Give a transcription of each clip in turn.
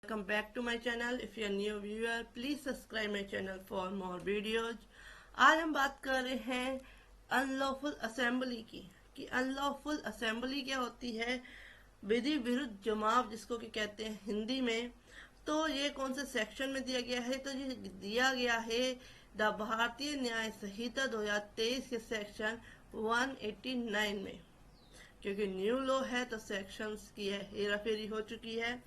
welcome back to my channel. If you are new viewer, please subscribe my channel for more videos. आज हम बात कर रहे हैं अनलॉफुल असेंबली की कि अनलॉफुल असेंबली क्या होती है, विधि विरुद्ध जमाव जिसको कि कहते हैं हिंदी में। तो ये कौन से सेक्शन में दिया गया है? तो ये दिया गया है द भारतीय न्याय संहिता 2023 के सेक्शन 189 में। क्योंकि न्यू लॉ है तो सेक्शंस की है हेराफेरी हो चुकी है।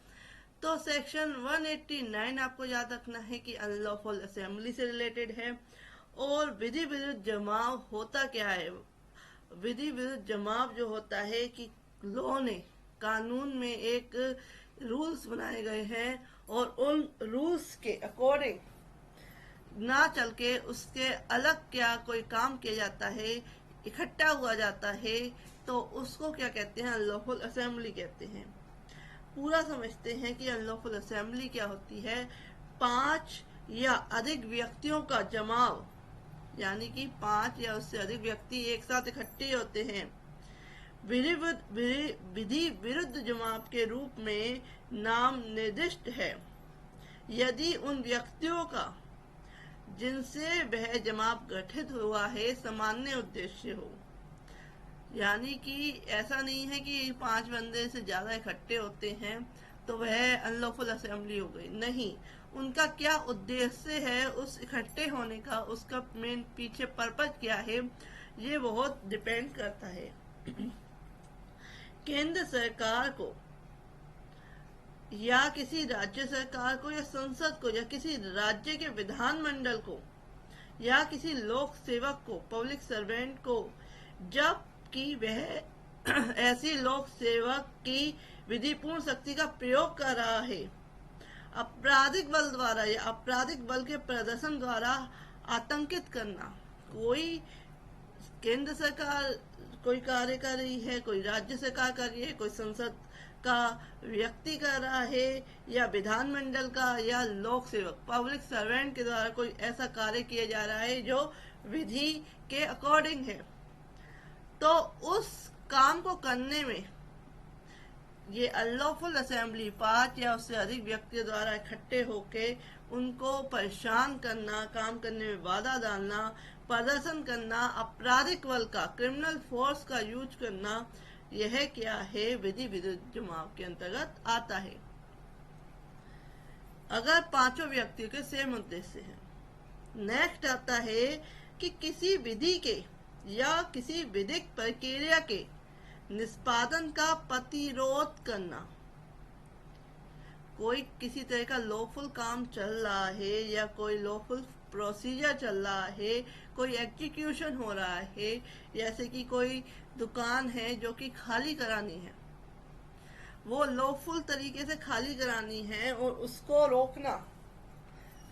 तो सेक्शन 189 आपको याद रखना है कि अनलॉफुल असेंबली से रिलेटेड है। और विधि विरुद्ध जमाव होता क्या है? विधि विरुद्ध जमाव जो होता है कि लॉ ने, कानून में एक रूल्स बनाए गए हैं और उन रूल्स के अकॉर्डिंग ना चल के उसके अलग क्या कोई काम किया जाता है, इकट्ठा हुआ जाता है, तो उसको क्या कहते हैं? अनलॉफुल असेंबली कहते हैं। पूरा समझते हैं कि अनलॉफुल असेंबली क्या होती है। 5 या अधिक व्यक्तियों का जमाव, यानी कि 5 या उससे अधिक व्यक्ति एक साथ इकट्ठे होते हैं, विधि विरुद्ध जमाव के रूप में नाम निर्दिष्ट है यदि उन व्यक्तियों का जिनसे वह जमाव गठित हुआ है सामान्य उद्देश्य हो। यानी कि ऐसा नहीं है कि 5 बंदे से ज्यादा इकट्ठे होते हैं तो वह अनलॉफुल असेंबली हो गई, नहीं। उनका क्या उद्देश्य है उस इकट्ठे होने का, उसका मेन पीछे पर्पज क्या है, ये बहुत डिपेंड करता है। केंद्र सरकार को या किसी राज्य सरकार को या संसद को या किसी राज्य के विधानमंडल को या किसी लोक सेवक को, पब्लिक सर्वेंट को, जब कि वह ऐसी लोक सेवक की विधिपूर्ण शक्ति का प्रयोग कर रहा है, आपराधिक बल द्वारा या आपराधिक बल के प्रदर्शन द्वारा आतंकित करना। कोई केंद्र सरकार कोई कार्य कर रही है, कोई राज्य सरकार कर रही है, कोई संसद का व्यक्ति कर रहा है, या विधानमंडल का या लोक सेवक, पब्लिक सर्वेंट के द्वारा कोई ऐसा कार्य किया जा रहा है जो विधि के अकॉर्डिंग है, तो उस काम को करने में ये अनलॉफुल असेंबली 5 या उससे अधिक व्यक्तियों द्वारा इकट्ठे होके उनको परेशान करना, काम करने में बाधा डालना, प्रदर्शन करना, आपराधिक बल का, क्रिमिनल फोर्स का यूज करना, यह क्या है? विधि विरुद्ध जमाव के अंतर्गत आता है। अगर 5 व्यक्तियों के सेम उद्देश्य है। नेक्स्ट आता है कि किसी विधि के या किसी विधिक प्रक्रिया के निष्पादन का प्रतिरोध करना। कोई किसी तरह का लॉफुल काम चल रहा है या कोई लॉफुल प्रोसीजर चल रहा है, कोई एग्जीक्यूशन हो रहा है, जैसे कि कोई दुकान है जो कि खाली करानी है, वो लॉफुल तरीके से खाली करानी है और उसको रोकना,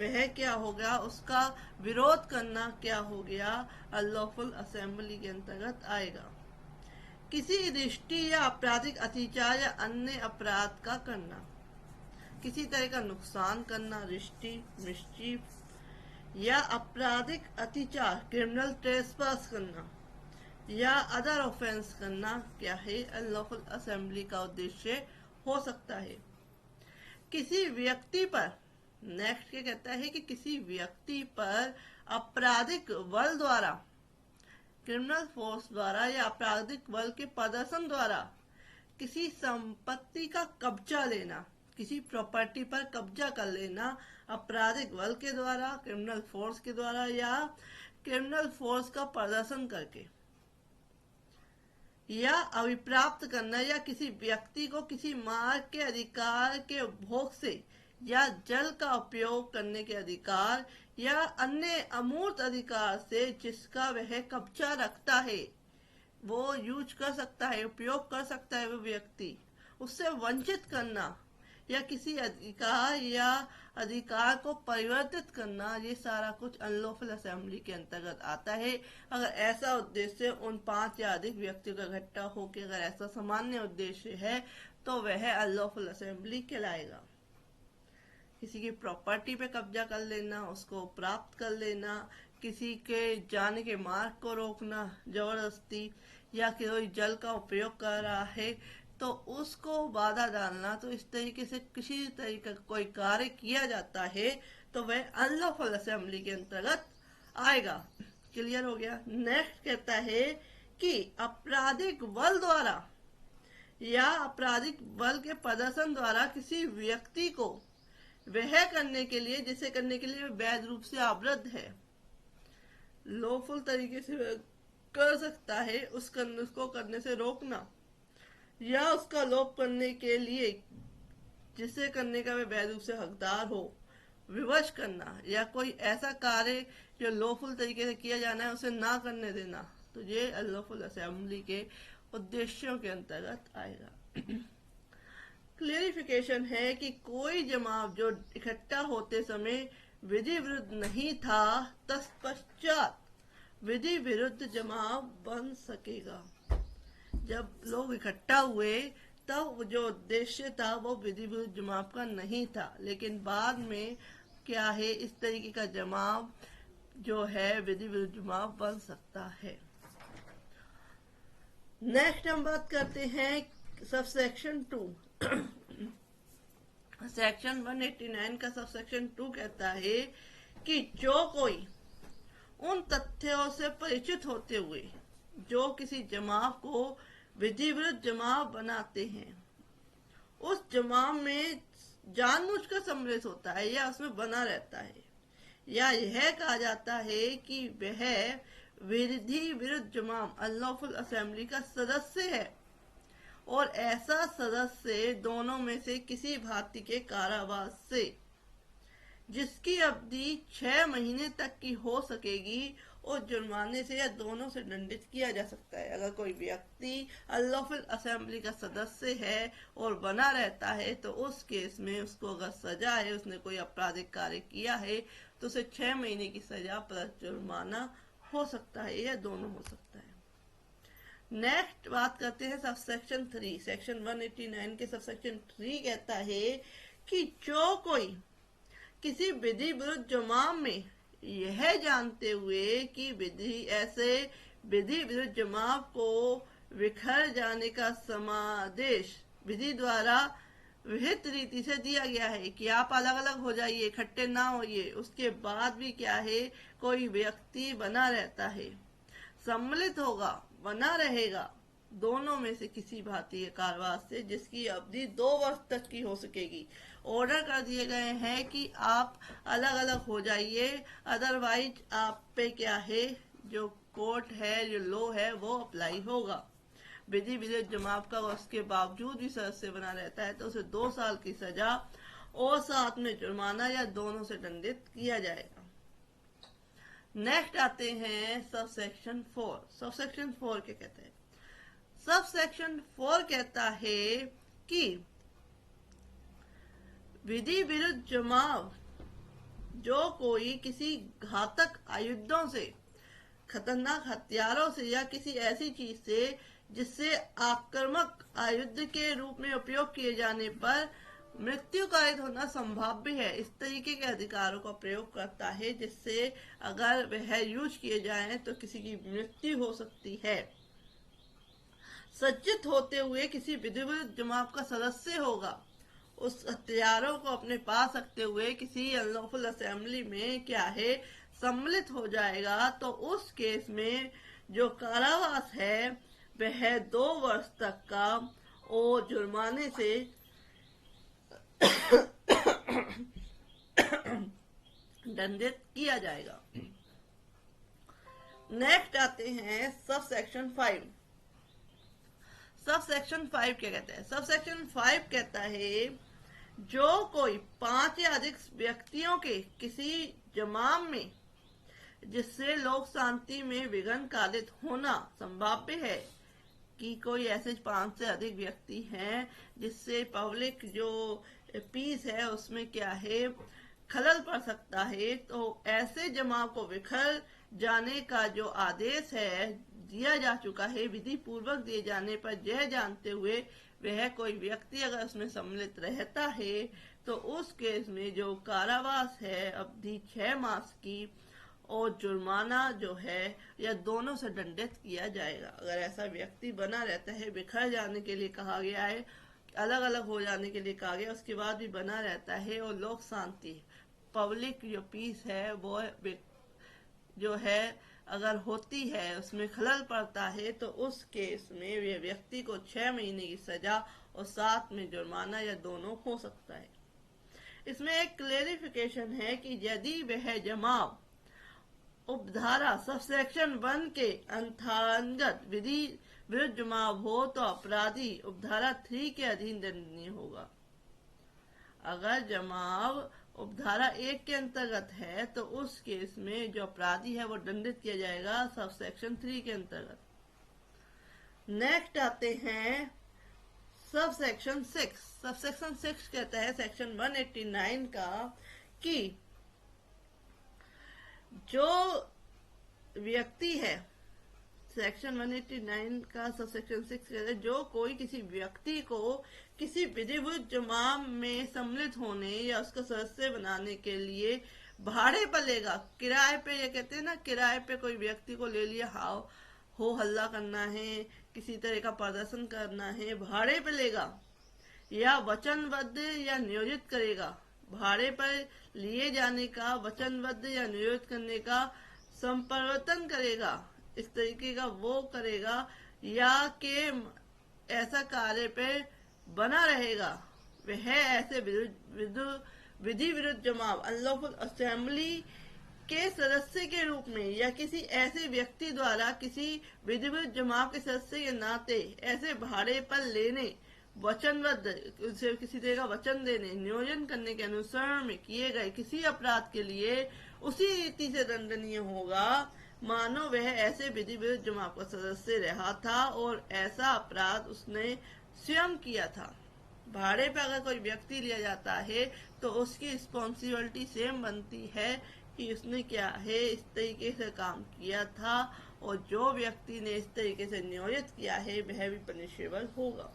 वह क्या हो गया? उसका विरोध करना क्या हो गया? अनलॉफुल असेंबली के अंतर्गत आएगा। किसी दृष्टि या आपराधिक अत्याचार या अन्य अपराध का करना, किसी तरह का नुकसान करना, दृष्टि, मिसचीफ या आपराधिक अत्याचार, क्रिमिनल ट्रेसपास करना या अदर ऑफेंस करना, क्या है? अनलॉफुल असेंबली का उद्देश्य हो सकता है। किसी व्यक्ति पर, नेक्स्ट क्या कहता है कि किसी व्यक्ति पर आपराधिक बल द्वारा, क्रिमिनल फोर्स द्वारा या आपराधिक बल के प्रदर्शन द्वारा किसी संपत्ति का कब्जा लेना, किसी प्रॉपर्टी पर कब्जा कर लेना, आपराधिक बल के द्वारा, क्रिमिनल फोर्स के द्वारा या क्रिमिनल फोर्स का प्रदर्शन करके, या अभिप्राप्त करना, या किसी व्यक्ति को किसी मार्ग के अधिकार के उपभोग से या जल का उपयोग करने के अधिकार या अन्य अमूर्त अधिकार से जिसका वह कब्जा रखता है, वो यूज कर सकता है, उपयोग कर सकता है, वो व्यक्ति, उससे वंचित करना या किसी अधिकार या अधिकार को परिवर्तित करना, ये सारा कुछ अनलॉफुल असेंबली के अंतर्गत आता है। अगर ऐसा उद्देश्य उन 5 या अधिक व्यक्तियों का इकट्ठा होकर अगर ऐसा सामान्य उद्देश्य है तो वह अनलॉफुल असेंबली कहलाएगा। किसी की प्रॉपर्टी पे कब्जा कर लेना, उसको प्राप्त कर लेना, किसी के जाने के मार्ग को रोकना जबरदस्ती, या कोई जल का उपयोग कर रहा है तो उसको बाधा डालना, तो इस तरीके से किसी तरीके का कोई कार्य किया जाता है तो वह अनलॉफुल असेंबली के अंतर्गत आएगा। क्लियर हो गया। नेक्स्ट कहता है कि आपराधिक बल द्वारा या आपराधिक बल के प्रदर्शन द्वारा किसी व्यक्ति को वह करने के लिए जिसे करने के लिए वैध रूप से आवृत्त है, लॉफुल तरीके से कर सकता है, उसको करने से रोकना या उसका लोप करने के लिए जिसे करने का वह वैध रूप से हकदार हो विवश करना, या कोई ऐसा कार्य जो लॉफुल तरीके से किया जाना है उसे ना करने देना, तो ये अनलॉफुल असेंबली के उद्देश्यों के अंतर्गत आएगा। क्लेरिफिकेशन है कि कोई जमाव जो इकट्ठा होते समय विधि विरुद्ध नहीं था, तत्पश्चात विधि विरुद्ध जमाव बन सकेगा। जब लोग इकट्ठा हुए तब जो उद्देश्य था वो विधि विरुद्ध जमाव का नहीं था, लेकिन बाद में क्या है, इस तरीके का जमाव जो है विधि विरुद्ध जमाव बन सकता है। नेक्स्ट हम बात करते हैं सबसेक्शन 2। सेक्शन 189 का सबसेक्शन 2 कहता है कि जो कोई उन तथ्यों से परिचित होते हुए जो किसी जमाव को विधि विरुद्ध जमाव बनाते हैं, उस जमाव में जानबूझकर सम्मिलित होता है या उसमें बना रहता है, या यह कहा जाता है कि वह विधि विरुद्ध जमाव अनलॉफुल असेंबली का सदस्य है, और ऐसा सदस्य दोनों में से किसी भारतीय के कारावास से जिसकी अवधि 6 महीने तक की हो सकेगी और जुर्माने से या दोनों से दंडित किया जा सकता है। अगर कोई व्यक्ति अनलॉफुल असेंबली का सदस्य है और बना रहता है तो उस केस में उसको अगर सजा है, उसने कोई आपराधिक कार्य किया है, तो उसे 6 महीने की सजा प्लस जुर्माना हो सकता है या दोनों हो सकता है। नेक्स्ट बात करते हैं सबसेक्शन 3। सेक्शन 189 के सबसेक्शन 3 कहता है कि जो कोई किसी विधि विरुद्ध जमाव में यह जानते हुए कि ऐसे विधि विरुद्ध जमाव को बिखर जाने का समादेश विधि द्वारा विहित रीति से दिया गया है कि आप अलग अलग हो जाइए, इकट्ठे ना होइए, उसके बाद भी क्या है, कोई व्यक्ति बना रहता है, सम्मिलित होगा, बना रहेगा दोनों में से किसी भारतीय कारावास से जिसकी अवधि 2 वर्ष तक की हो सकेगी। ऑर्डर कर दिए गए हैं कि आप अलग अलग हो जाइए, अदरवाइज आप पे क्या है, जो कोर्ट है, जो लॉ है, वो अप्लाई होगा। विधि विरुद्ध जमाव का उसके बावजूद भी सदस्य बना रहता है तो उसे 2 साल की सजा और साथ में जुर्माना या दोनों से दंडित किया जाएगा। नेक्स्ट आते हैं सबसेक्शन 4। सबसेक्शन 4 क्या कहते हैं? सबसेक्शन 4 कहता है कि विधि विरुद्ध जमाव जो कोई किसी घातक आयुधों से, खतरनाक हथियारों से या किसी ऐसी चीज से जिससे आक्रामक आयुध के रूप में उपयोग किए जाने पर मृत्यु कारित होना संभाव्य है, इस तरीके के अधिकारों का प्रयोग करता है जिससे अगर वह यूज किए जाएं तो किसी की मृत्यु हो सकती है। सज्जित होते हुए किसी विधि विरुद्ध जमाव का सदस्य होगा, उस हथियारों को अपने पास रखते हुए किसी अनलॉफुल असेंबली में क्या है, सम्मिलित हो जाएगा, तो उस केस में जो कारावास है वह 2 वर्ष तक का और जुर्माने से दंडित किया जाएगा। नेक्स्ट आते हैं सबसेक्शन 5। सबसेक्शन 5 क्या कहता है? सबसेक्शन 5 कहता है जो कोई 5 या अधिक व्यक्तियों के किसी जमाव में जिससे लोक शांति में विघ्न कारित होना संभाव्य है, कि कोई ऐसे 5 से अधिक व्यक्ति हैं जिससे पब्लिक जो पीस है उसमें क्या है, खलल पड़ सकता है, तो ऐसे जमाव को बिखर जाने का जो आदेश है दिया जा चुका है, विधि पूर्वक दिए जाने पर यह जानते हुए वह कोई व्यक्ति अगर उसमें सम्मिलित रहता है तो उस केस में जो कारावास है अवधि 6 मास की और जुर्माना जो है या दोनों से दंडित किया जाएगा। अगर ऐसा व्यक्ति बना रहता है, बिखर जाने के लिए कहा गया है, अलग अलग हो जाने के लिए कहा गया, उसके बाद भी बना रहता है और लोक शांति, पब्लिक जो पीस है वो जो है अगर होती है, उसमें खलल पड़ता है, तो उस केस में वे व्यक्ति को 6 महीने की सजा और साथ में जुर्माना या दोनों हो सकता है। इसमें एक क्लेरिफिकेशन है कि यदि वह जमाव उपधारा सबसेक्शन 1 के अंतर्गत विधि विरुद्ध जमाव हो तो अपराधी उपधारा 3 के अधीन दंडनीय होगा। अगर जमाव उपधारा 1 के अंतर्गत है तो उस केस में जो अपराधी है वो दंडित किया जाएगा सबसेक्शन 3 के अंतर्गत। नेक्स्ट आते हैं सबसेक्शन 6। सबसेक्शन 6 कहता है सेक्शन 189 का कि जो व्यक्ति है, सेक्शन 189 का सबसेक्शन 6 कहता है जो कोई किसी व्यक्ति को किसी विधिवत जमाव में सम्मिलित होने या उसका सदस्य बनाने के लिए भाड़े पर लेगा, किराए पे, ये कहते हैं ना, किराए पे कोई व्यक्ति को ले लिया, हो हल्ला करना है, किसी तरह का प्रदर्शन करना है, भाड़े पे लेगा, या वचनबद्ध या नियोजित करेगा, भाड़े पर लिए जाने का वचनबद्ध या नियोजित करने का संप्रवर्तन करेगा, इस तरीके का वो करेगा, या के ऐसा कार्य पे बना रहेगा, वह ऐसे विधि विरुद्ध जमाव अनलॉफुल असेंबली के सदस्य के रूप में या किसी ऐसे व्यक्ति द्वारा किसी विधि विरुद्ध जमाव के सदस्य के नाते ऐसे भाड़े पर लेने, वचनबद्ध उसे किसी तरह का वचन देने, नियोजन करने के अनुसरण में किए गए किसी अपराध के लिए उसी रीति से दंडनीय होगा मानो वह ऐसे विधि विरुद्ध जमाव का सदस्य रहा था और ऐसा अपराध उसने स्वयं किया था। भाड़े पर अगर कोई व्यक्ति लिया जाता है तो उसकी रिस्पॉन्सिबिलिटी सेम बनती है कि उसने क्या है इस तरीके से काम किया था, और जो व्यक्ति ने इस तरीके से नियोजित किया है वह भी पनिशेबल होगा।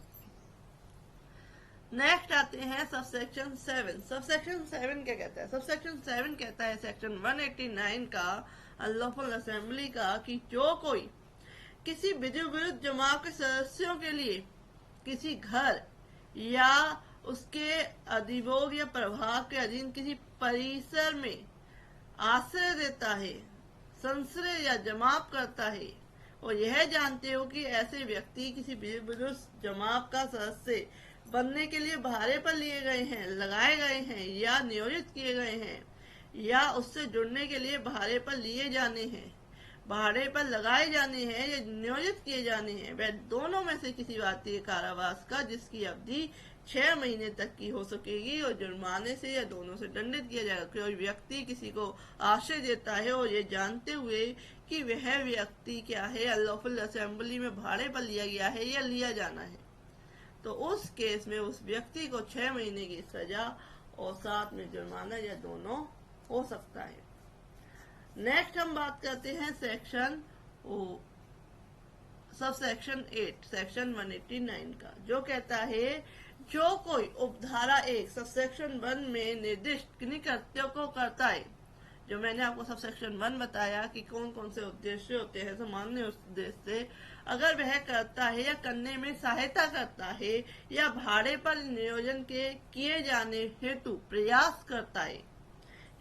नेक्स्ट आते हैं सबसेक्शन 7। सबसेक्शन 7 क्या कहता है? सबसेक्शन 7 कहता है सेक्शन 189 का अनलॉफुल असेंबली का कि जो कोई किसी विधि विरुद्ध जमाव के सदस्यों के लिए किसी घर या उसके अधिभोग या प्रभाव के अधीन किसी परिसर में आश्रय देता है, संश्रय या जमाव करता है, और यह जानते हो कि ऐसे व्यक्ति किसी विधि विरुद्ध जमाव का सदस्य बनने के लिए भाड़े पर लिए गए हैं, लगाए गए हैं या नियोजित किए गए हैं, या उससे जुड़ने के लिए भाड़े पर लिए जाने हैं, भाड़े पर लगाए जाने हैं या नियोजित किए जाने हैं, वह दोनों में से किसी भारतीय कारावास का जिसकी अवधि 6 महीने तक की हो सकेगी और जुर्माने से या दोनों से दंडित किया जाएगा। कोई व्यक्ति किसी को आश्रय देता है और ये जानते हुए कि वह व्यक्ति क्या है अनलॉफुल असेंबली में भाड़े पर लिया गया है या लिया जाना है, तो उस केस में उस व्यक्ति को 6 महीने की सजा और साथ में जुर्माना या दोनों हो सकता है। नेक्स्ट हम बात करते हैं सब सेक्शन 8 सेक्शन 189 का, जो कहता है जो कोई उपधारा 1 सबसेक्शन 1 में निर्दिष्ट किन्हीं कृत्यों को करता है, जो मैंने आपको सबसेक्शन 1 बताया कि कौन कौन से उद्देश्य होते हैं सामान्य उद्देश्य, अगर वह करता है या करने में सहायता करता है या भाड़े पर नियोजन के किए जाने हेतु प्रयास करता है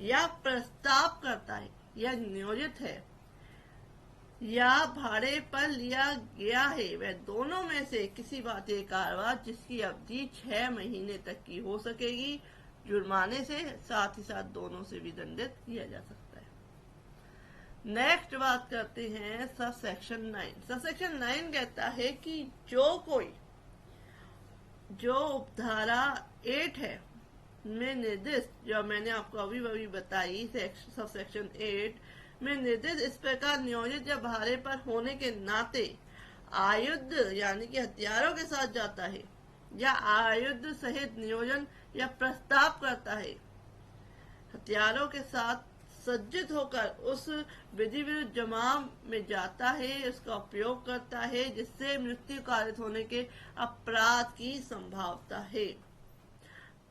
या प्रस्ताव करता है या नियोजित है या भाड़े पर लिया गया है, वह दोनों में से किसी भारतीय कारावास जिसकी अवधि 6 महीने तक की हो सकेगी, जुर्माने से साथ ही साथ दोनों से भी दंडित किया जा सकता है। नेक्स्ट बात करते हैं सब सेक्शन 9। सब सेक्शन 9 कहता है कि जो उपधारा 8 है में निर्दिष्ट, जो मैंने आपको अभी बताई सब सेक्शन 8 में निर्दिष्ट इस प्रकार नियोजित या भाड़े पर होने के नाते आयुध यानी कि हथियारों के साथ जाता है या आयुध सहित नियोजन या प्रस्ताव करता है, हथियारों के साथ सज्जित होकर उस विधि विरुद्ध जमाव में जाता है, उसका उपयोग करता है जिससे मृत्यु कारित होने के अपराध की संभावना है,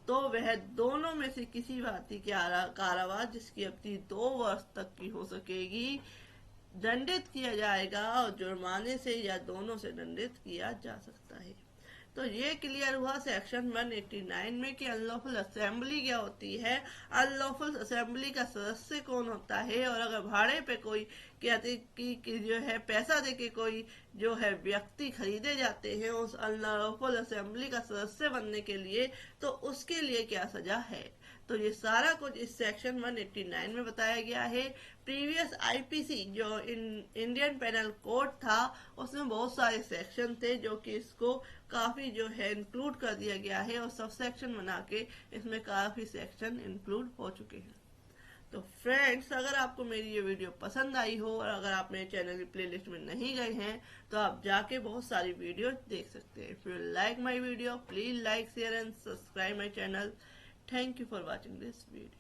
तो वह दोनों में से किसी भांति के कारावास जिसकी अवधि 2 वर्ष तक की हो सकेगी दंडित किया जाएगा और जुर्माने से या दोनों से दंडित किया जा सकता है। तो ये क्लियर हुआ सेक्शन 189 में कि अनलॉफुल असेंबली क्या होती है, अनलॉफुल असेंबली का सदस्य कौन होता है, और अगर भाड़े पे कोई कहते कि जो है पैसा देके कोई जो है व्यक्ति खरीदे जाते हैं उस अनलॉफुल असेंबली का सदस्य बनने के लिए, तो उसके लिए क्या सजा है। तो ये सारा कुछ इस सेक्शन 189 में बताया गया है। प्रीवियस आईपीसी जो इंडियन पेनल कोड था उसमें बहुत सारे सेक्शन थे जो कि इसको काफी जो है इंक्लूड कर दिया गया है और सब सेक्शन बना के इसमें काफी सेक्शन इंक्लूड हो चुके हैं। तो फ्रेंड्स, अगर आपको मेरी ये वीडियो पसंद आई हो और अगर आप मेरे चैनल की प्लेलिस्ट में नहीं गए हैं तो आप जाके बहुत सारी वीडियो देख सकते हैं। If you like my video please like share and subscribe my channel. Thank you for watching this video.